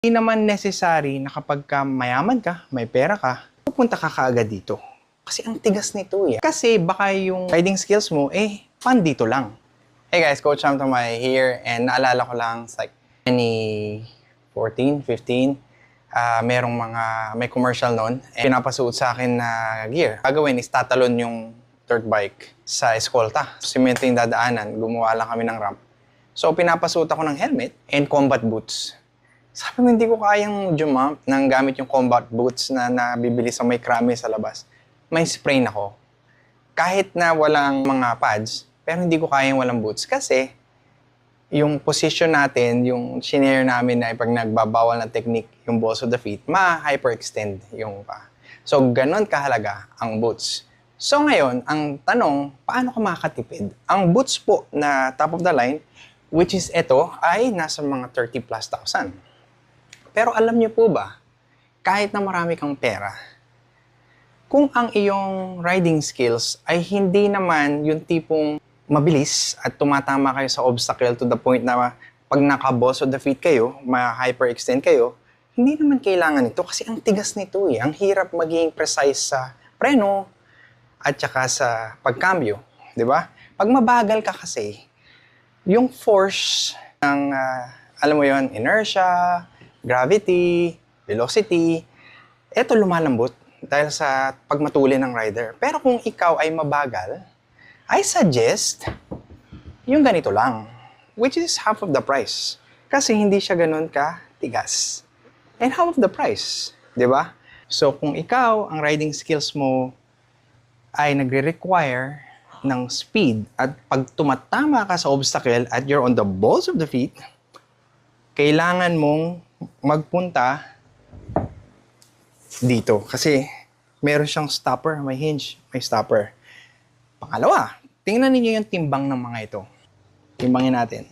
Hindi naman necessary na kapag ka mayaman ka, may pera ka, pupunta ka kaagad dito. Kasi ang tigas nito eh. Kasi baka yung riding skills mo, pan dito lang. Hey guys, Coach Sam Tamay here, and naalala ko lang, it's like 2014, 15, may commercial noon, and pinapasuot sa akin na gear. Gagawin is tatalon yung dirt bike sa eskolta. Simento yung dadaanan, gumawa lang kami ng ramp. So pinapasuot ako ng helmet and combat boots. Sabi ko, hindi ko kayang jump nang gamit yung combat boots na nabibili sa may krami sa labas. May sprain ako. Kahit na walang mga pads, pero hindi ko kayang walang boots. Kasi, yung position natin, yung shinare namin na pag nagbabawal na technique, yung balls of the feet, ma-hyperextend yung pa. So, ganun kahalaga ang boots. So, ngayon, ang tanong, paano ka makakatipid? Ang boots po na top of the line, which is ito, ay nasa mga 30 plus thousand. Pero alam niyo po ba, kahit na marami kang pera, kung ang iyong riding skills ay hindi naman yung tipong mabilis at tumatama kayo sa obstacle to the point na pag naka-balls of the feet kayo, ma-hyperextend kayo, hindi naman kailangan ito kasi ang tigas nito eh. Ang hirap maging precise sa preno at saka sa pagkambyo, di ba? Pag mabagal ka kasi, yung force ng, alam mo yon, inertia, gravity, velocity, eto lumalambot dahil sa pagmatuli ng rider. Pero kung ikaw ay mabagal, I suggest yung ganito lang, which is half of the price. Kasi hindi siya ganun ka-tigas. And half of the price, di ba? So kung ikaw, ang riding skills mo ay nagre-require ng speed at pag tumatama ka sa obstacle at you're on the balls of the feet, kailangan mong magpunta dito. Kasi meron siyang stopper, may hinge, may stopper. Pangalawa, tingnan niyo yung timbang ng mga ito. Timbangin natin.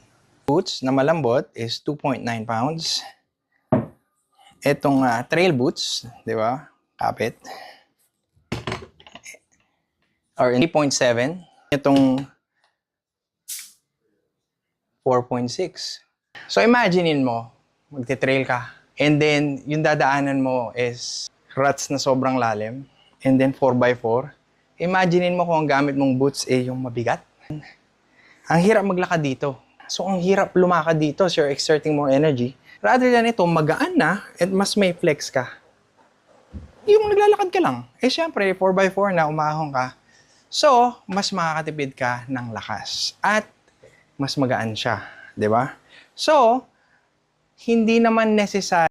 Boots na malambot is 2.9 pounds. Itong trail boots, di ba? Kapit. Or 3.7. Itong 4.6. So imaginein mo, magte-trail ka. And then, yung dadaanan mo is ruts na sobrang lalim. And then 4x4. Imaginein mo kung ang gamit mong boots yung mabigat. Ang hirap maglakad dito. So, ang hirap lumakad dito. So, you're exerting more energy. Rather than ito, magaan na at mas may flex ka. Yung naglalakad ka lang. Syempre, 4x4 na, umahon ka. So, mas makakatipid ka ng lakas. At mas magaan siya. Di ba? So, hindi naman necessary